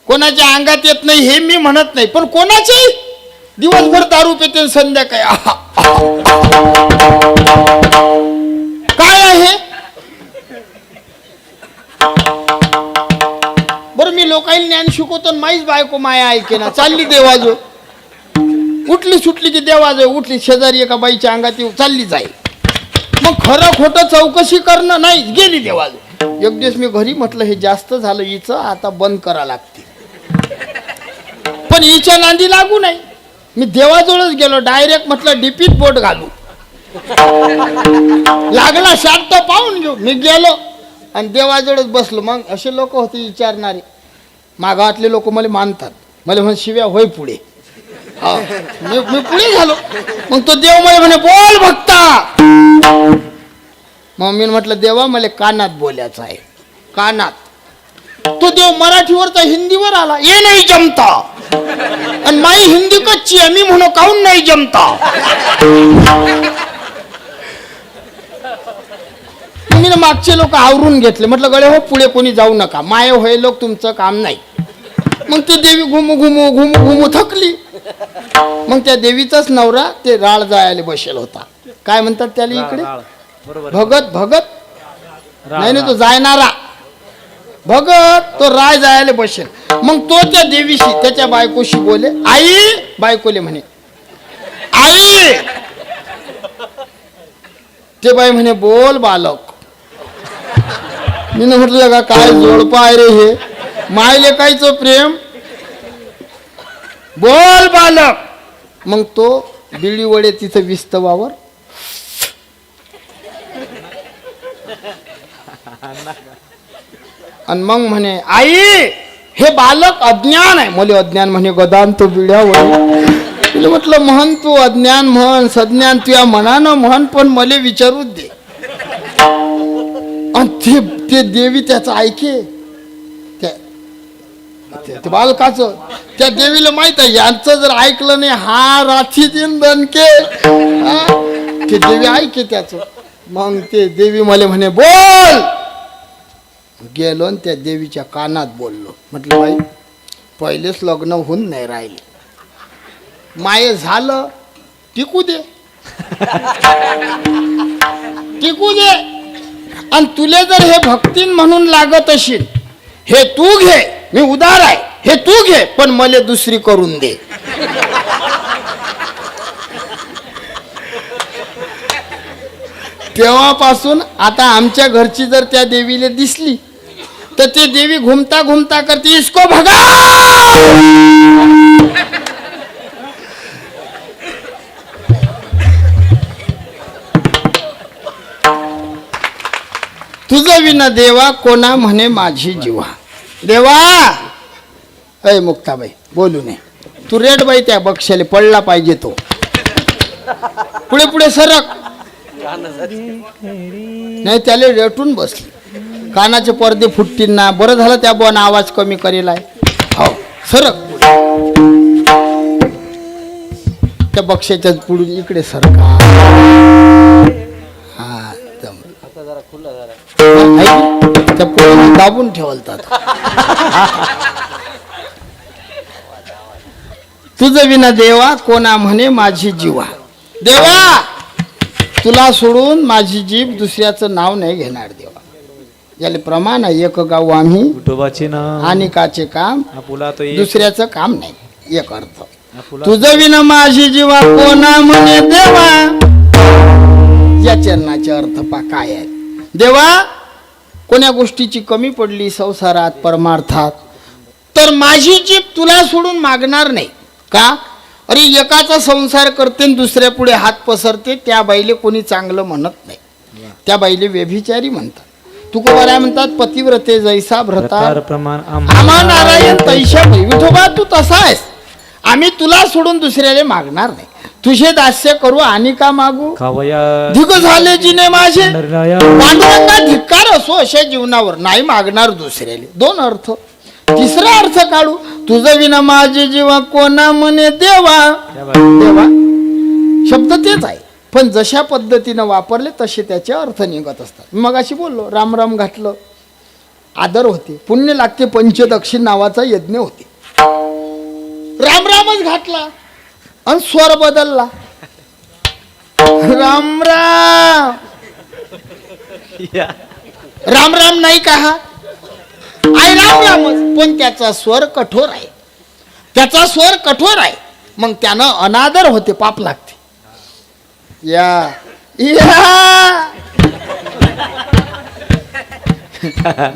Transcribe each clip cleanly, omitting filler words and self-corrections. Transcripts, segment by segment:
कोणाच्या अंगात येत नाही हे मी म्हणत नाही, पण कोणाची दिवसभर दारू पिते संध्याकाळी काय आहे? बरं मी लोकांना ज्ञान शिकवतो, माहीच बायको माया ऐके ना, चालली देवाजो, उठली सुटली की देवाजो, उठली शेजारी एका बाईच्या अंगात येऊ चालली जाईल. मग खरं खोटं चौकशी करणं नाही, गेली देवाजो. एक दिवस मी घरी म्हटलं हे जास्त झालं हिचं, आता बंद करा लागते. पण हिच्या नांदी लागू नाही. मी देवाजवळच गेलो, डायरेक्ट म्हटलं डीपीत बोट घालू. लागला शांत पाहून घेऊ. मी गेलो आणि देवाजवळच बसलो. मग असे लोक होते विचारणारे, मागावातले लोक मला मानतात, मला म्हण शिव्या होय पुढे. मी पुढे झालो. मग तो देव मला म्हणे बोल भक्ता. मग मी म्हटलं देवा मला कानात बोलायचं आहे, कानात. तो देव मराठीवरचा हिंदीवर आला, ये नाही जमता. आणि माई हिंदी कच्ची आहे, मी म्हणू काहून नाही जमता. मी मागचे लोक आवरून घेतले. म्हटलं गळे हो पुढे कोणी जाऊ नका, माय होय लोक तुमचं काम नाही. मग ती देवी घुमू घुमू घुमू घुमू थकली. मग त्या देवीचाच नवरा ते राळ जायला बसेल होता. काय म्हणतात त्याला इकडे? भगत. भगत नाही नाही, तो जायनारा भगत. तो राय जायला बसेल. मग तो त्या देवीशी त्याच्या बायकोशी बोले, आई. बायकोले म्हणे आई. ते बाई म्हणे बोल बालक. मी म्हटलं का काय जोडपा आहे रे हे, मायले कायचं प्रेम. बोल बालक. मग तो बिडी वडे तिथं विस्तवावर. आणि मग म्हणे आई हे बालक अज्ञान आहे. मला अज्ञान म्हणे गदान तो बिड्या वडे. म्हटलं म्हण तू अज्ञान म्हण, सज्ञान तुया मनानं म्हण, पण मला विचारूच दे. आणि ते देवी त्याचं ऐके, त्या बालकाचं. त्या देवीला माहित आहे यांचं जर ऐकलं नाही हा राठी दिन दणके. ते देवी ऐके त्याचं. मग ते देवी मला म्हणे बोल. गेलो आणि त्या देवीच्या कानात बोललो. म्हटलं बाई पहिलेच लग्न होऊन नाही राहिले, माये झालं टिकू दे, टिकू दे. आणि तुले जर हे भक्तीन म्हणून लागत असेल, हे तू घे, मी उदार आहे, हे तू घे, पण मला दुसरी करून दे. तेव्हापासून आता आमच्या घरची जर त्या देवीला दिसली तर ती देवी घुमता घुमता करते इसको भगा. तुझं विना देवा कोणा म्हणे माझी जीवा. देवा अय मुक्ताबाई बोलू नये. तू रेड बाई त्या बक्षाले पडला पाहिजे तो. पुढे पुढे सरक. नाही त्याला रेटून बसली. कानाचे पडदे फुटतील ना. बरं झालं त्या बोन आवाज कमी करेल आहे. हो सरक. त्या बक्षाच्या पुढून इकडे सरका. हा जरा खुला जरा. त्या पुढे दाबून ठेवतात. तुझं विना देवा कोणा म्हणे माझी जीवा. देवा तुला सोडून माझी जीभ दुसऱ्याचं नाव नाही घेणार देवा. याले प्रमाण आहे एक गाव आम्ही विठोबाचे नाम आणि काचे काम दुसऱ्याचं काम नाही. एक अर्थ तुझं विना माझी जीवा कोणा म्हणे देवा. या चरणाचे अर्थ पा काय आहे. देवा कोण्या गोष्टीची कमी पडली संसारात परमार्थात तर माझी जीभ तुला सोडून मागणार नाही. का? अरे एकाचा संसार करते दुसऱ्या पुढे हात पसरते. त्या बाईले कोणी चांगलं म्हणत नाही, त्या बाईले व्यभिचारी म्हणतात. तुकोबाराय म्हणतात पतिव्रते जैसा भ्रतार प्रमाण आम्हा नारायण तैशा. विठोबा तू तसा आहेस. आम्ही तुला सोडून दुसऱ्याला मागणार नाही. तुझे दास्य करू आणि का मागू. धिक झाले जिने माझे पांडुरंगा धिक्कार असो अशा जीवनावर नाही मागणार दुसऱ्याले. दोन अर्थ. तिसरा अर्थ काढू. तुझं विना माझे जीवा कोणा म्हणे देवा. देवा शब्द तेच आहे पण जशा पद्धतीनं वापरले तसे त्याचे अर्थ निघत असतात. मग अशी बोललो राम राम घातलं आदर होते, पुण्य लागते. पंचदक्षिण नावाचा यज्ञ होते. राम रामच घातला आणि स्वर बदलला. राम राम राम राम नाही का हा आई राम रामच, पण त्याचा स्वर कठोर आहे. त्याचा स्वर कठोर आहे. मग त्यानं अनादर होते, पाप लागते. या या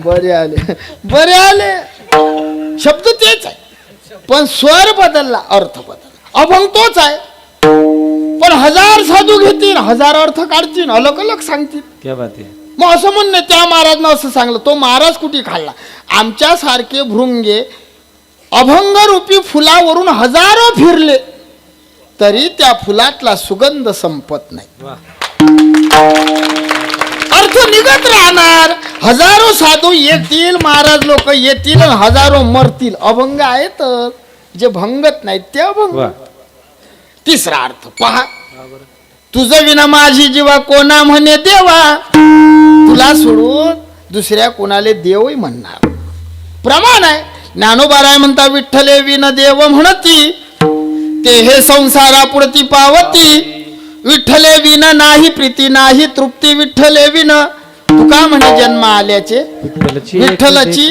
बरे आले, बरे आले. शब्द तेच आहे, पण स्वर बदलला, अर्थ बदलला. अभंग तोच आहे, पण 1000 साधू घेतील, 1000 अर्थ काढतील, अलग अलग सांगतील. क्या बात आहे. मग असं म्हणणं त्या महाराजनं असं सांगलं. तो महाराज कुठे खाल्ला? आमच्या सारखे भृंगे अभंग रूपी फुलावरून हजारो फिरले तरी त्या फुलातला सुगंध संपत नाही. वा. अर्थ निघत राहणार. हजारो साधू येतील, महाराज लोक येतील, हजारो मरतील. अभंग आहेत जे भंगत नाहीत ते अभंग. वा. तिसरा अर्थ पहा. तुझं विना माझी जीवा कोणा म्हणे देवा. तुला सोडून दुसऱ्या कोणाले देवही म्हणणार. प्रमाण आहे. ज्ञानोबाराय म्हणता विठ्ठले विन देव म्हणती ते हे संसारा पुरती पावती. विठ्ठले विन नाही प्रीती नाही तृप्ती विठ्ठले विन. तुका म्हणे जन्म आल्याचे विठ्ठलाची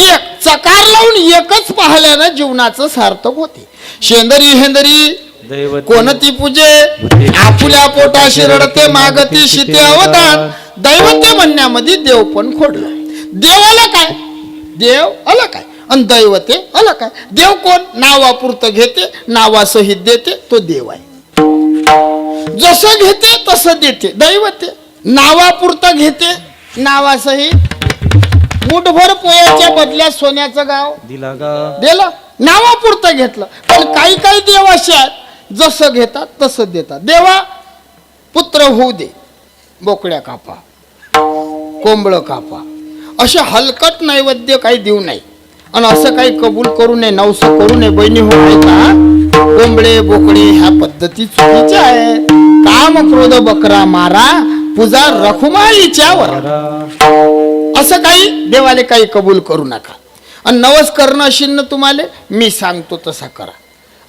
एक चकार लावून एकच पाहिल्यानं जीवनाचं सार्थक होते. शेंदरी हेंदरी कोणती पूजे आपुल्या पोटाशी रडते मागती शिते अवदान. दैवते म्हणण्यामध्ये देव पण खोडलं. देवाला काय? देव अलग आहे आणि दैवते अलग आहे. देव कोण? नावापुरतं घेते, नावासहित देते, तो देव आहे. जसं घेते तसं देते. दैवते नावापुरतं घेते, नावासहित. मुठभर पोयाच्या बदल्यात सोन्याचं गाव दिलं, नावापुरतं घेतलं. पण काही काही देव असे आहेत जसं घेतात तसं देतात. देवा पुत्र होऊ दे, बोकड्या कापा, कोंबळ कापा, असे हलकट नैवेद्य काही देऊ नये. आणि असं काही कबूल करू नये, नवस करू नये. बहिणी हो का, कोंबडे बोकडे ह्या पद्धती चुकीच्या आहेत. काम क्रोध बकरा मारा, पूजा रखुमाईच्या वर. असं काही देवाले काही कबूल करू नका. आणि नवस करणं अशिन्न तुम्हाला मी सांगतो तसा करा.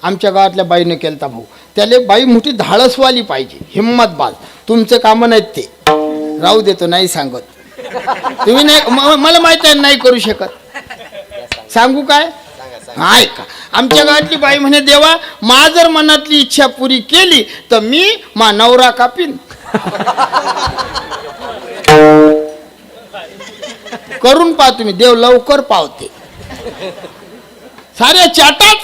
आमच्या गावातल्या बाईने केलता भाऊ. त्याला बाई मोठी धाडसवाली पाहिजे, हिम्मतबाज. तुमचं काम नाहीत ते, राहू देतो, नाही सांगत. तुम्ही नाही, मला माहित आहे नाही करू शकत. सांगू काय? ऐका. आमच्या गावातली बाई म्हणे देवा मा जर मनातली इच्छा पुरी केली तर मी मा नवरा कापीन. करून पहा तुम्ही, देव लवकर पावते. साऱ्या चाटात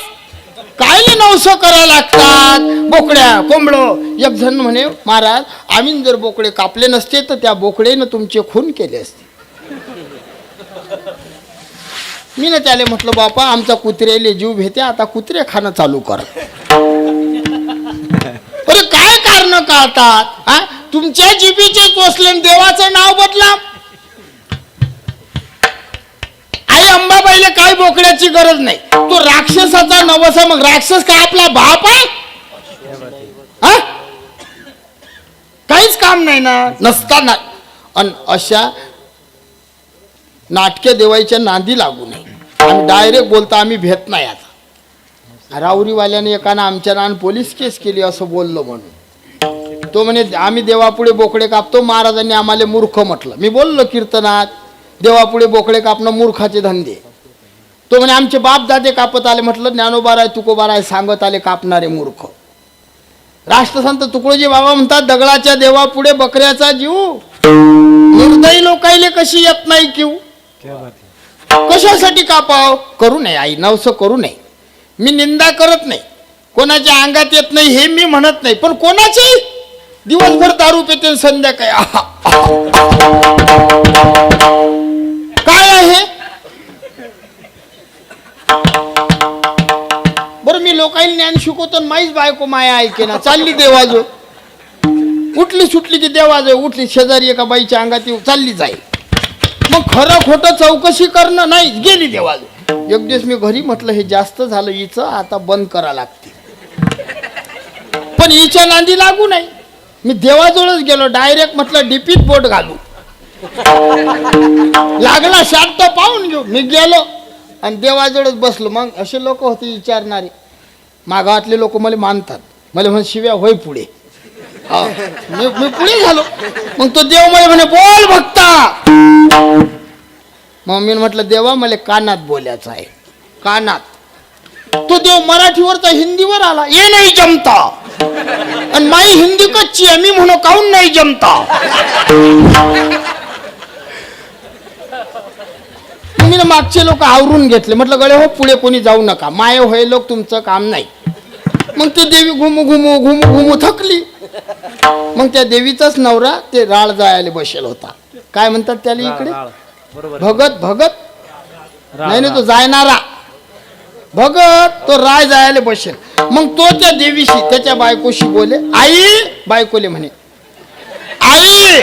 कायले नवस करायला लागतात. बोकड्या कोंबडो. एक जण म्हणे महाराज आम्ही जर बोकडे कापले नसते तर त्या बोकडेनं तुमचे खून केले असते. मी ना त्याला म्हटलं बापा आमचा कुत्र्याले जीव भेटे, आता कुत्रे खाणं चालू कर. अरे काय कारण काढतात? तुमच्या जीबीचे चोचले देवाचं नाव बदला. आई अंबाबाईला काही बोकड्याची गरज नाही. तो राक्षसाचा नवसा. मग राक्षस काय आपला बाप आहे? काहीच काम नाही ना नसताना. आणि अशा नाटके देवाईच्या नांदी लागू नये. आम्ही डायरेक्ट बोलता, आम्ही भेट नाही. आता राऊरीवाल्याने एकानं आमच्या नावाने पोलीस केस केली असं बोललो म्हणून. तो म्हणे आम्ही देवापुढे बोकडे कापतो, महाराजांनी आम्हाला मूर्ख म्हटलं. मी बोललो कीर्तनात देवापुढे बोकडे कापणं मूर्खाचे धंदे. तो म्हणे आमचे बाप दादे कापत आले. म्हटलं ज्ञानोबाराय तुकोबाराय सांगत आले कापणारे मूर्ख. राष्ट्रसंत तुकडोजी बाबा म्हणतात दगडाच्या देवापुढे बकऱ्याचा जीव. निर्दयी लोकायले कशी येत नाही किव. कशासाठी कापाव? करू नये आई, नवस करू नये. मी निंदा करत नाही, कोणाच्या अंगात येत नाही हे मी म्हणत नाही. पण कोणाची दिवसभर दारू पिते संध्याकाळी काय आहे? बरं मी लोकांना ज्ञान शिकवतो, माहीच बायको माया ऐके ना, चालली देवाजो. उठली सुटली की देवाजो, उठली शेजारी एका बाईच्या अंगात येऊ चालली जाईल. मग खरं खोटं चौकशी करणं नाही, गेली देवाजो. एक दिवस मी घरी म्हटलं हे जास्त झालं, हिचं आता बंद करा लागते. पण हिच्या नांदी लागू नाही. मी देवाजवळच गेलो, डायरेक्ट म्हटलं डीपीत बोट घालू. लागला शांत पाहून घेऊ. मी गेलो आणि देवाजवळच बसलो. मग असे लोक होते विचारणारे, मागावातले लोक मला मानतात, मला म्हण शिव्या होय पुढे. मी पुढे झालो. मग तो देव मला म्हणे बोल भक्ता. मग मी म्हटलं देवा मला कानात बोलायचं आहे, कानात. तो देव मराठीवरचा हिंदीवर आला, ये नाही जमता. आणि माई हिंदी कच्ची आहे, मी म्हणू काहून नाही जमता. मी मागचे लोक आवरून घेतले. म्हटलं गळे हो पुढे कोणी जाऊ नका, माय होय लोक तुमचं काम नाही. मग ती देवी घुमू थकली. मग त्या देवीचाच नवरा ते राळ जायला बसेल होता. काय म्हणतात त्याला इकडे, भगत नाही तो जायनारा भगत, तो राय जायला बसेल. मग तो त्या देवीशी त्याच्या बायकोशी बोले, आई. बायकोले म्हणे आई.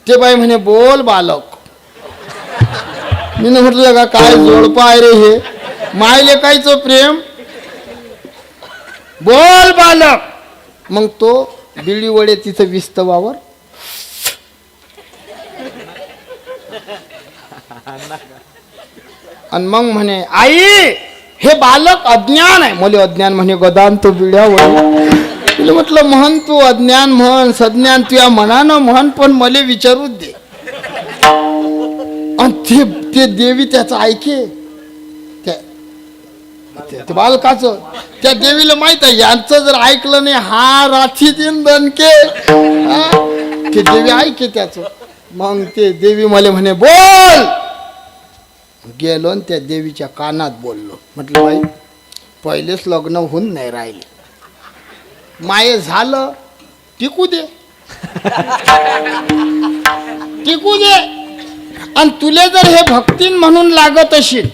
ते बाई म्हणे बोल बालक. मी म्हटलं का काय जोडपा आहे रे हे, मायले कायचं प्रेम. बोल बालक. मग तो बिडी वडे तिथं विस्तवावर. आणि मग म्हणे आई हे बालक अज्ञान आहे. मला अज्ञान म्हणे गदान तो बिड्यावर. म्हटलं म्हण तू अज्ञान म्हण सज्ञान तुया मनानं म्हण, पण मला विचारू दे. आणि ते देवी त्याचं ऐके, त्या बालकाचं. त्या देवीला माहित आहे यांचं जर ऐकलं नाही हा राठी दिन दणके. ते देवी ऐके त्याच. मग ते देवी मला म्हणे बोल. गेलो आणि त्या देवीच्या कानात बोललो. म्हटलं बाई पहिलेच लग्न होऊन नाही राहिले, माये झालं टिकू दे, टिकू दे. आणि तुले जर हे भक्तीन म्हणून लागत असेल,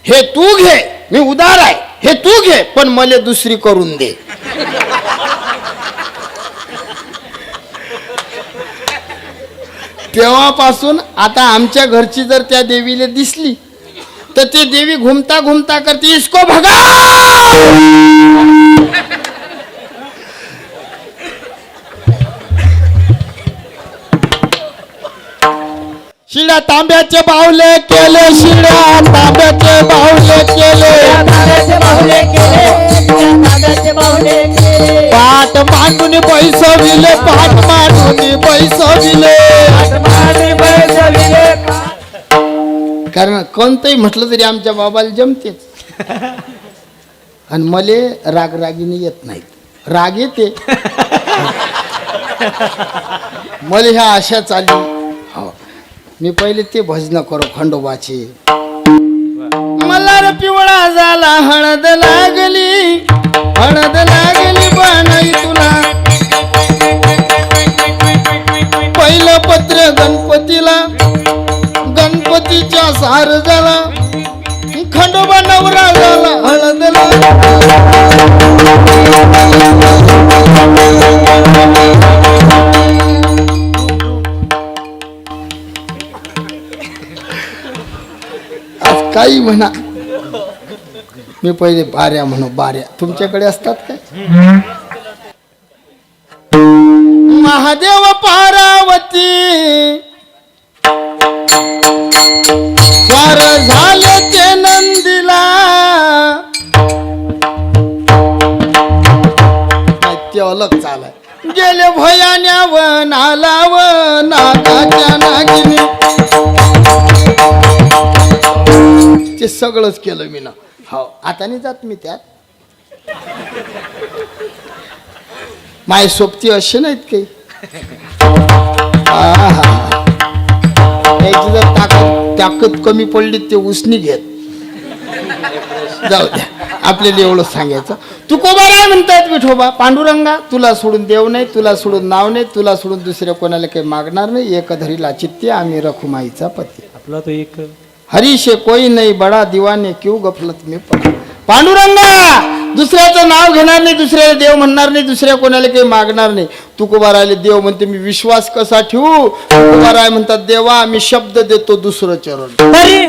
हे तू घे, मी उदार आहे, हे तू घे, पण मला दुसरी करून दे. तेव्हापासून आता आमच्या घरची जर त्या देवीला दिसली तर ती देवी घुमता घुमता करते इसको भगा. शिड्या तांब्याचे बावले केले, शिड्या तांब्याचे बावले केले, पाठ मांडून पैसविले, पाठ मांडून पैसविले. कारण कोणतंही म्हटलं तरी आमच्या बाबाला जमतेच. आणि मले रागरागिनी येत नाहीत, राग येते मले ह्या अशा चाली. हो मी पहिले ते भजन करो खंडोबाचे. मला रे पिवळा झाला हळद लागली, हळद लागली बनाई तुला. पहिलं पत्र गणपतीला, गणपतीच्या सार झाला, खंडोबा नवरा झाला हळद आज काही म्हणा. मी पहिले बाऱ्या म्हणू, बाऱ्या तुमच्याकडे असतात काय. महादेव पार्वती स्वार झाले ते नंदीला. ते अलग चालाय. गेले भयान्या वनाला व नागाच्या नागिनी. ते सगळंच केलं मी ना. हो आता नाही जात मी त्यात. माय सोबती असे नाहीत काही. त्याची जर ताकद कमी पडली ते उसनी घेत. जाऊ द्या आपल्याला एवढं सांगायचं. तू कोबा काय म्हणतायत विठोबा पांडुरंगा, तुला सोडून देव नाही, तुला सोडून नाव नाही, तुला सोडून दुसऱ्या कोणाला काही मागणार नाही. एक धरीला चित्ते आम्ही रखुमाईचा पती. आपला तो एक हरीशे कोई नाही बडा दिवाने क्यों गफलत में पडा. पांडुरंगा दुसऱ्याचं नाव घेणार नाही, दुसऱ्याला देव म्हणणार नाही, दुसऱ्या कोणाला काही मागणार नाही. तुकोबारायला देव म्हणते मी विश्वास कसा ठेवू. तुकोबाराय म्हणतात देवा मी शब्द देतो दुसरं चरण.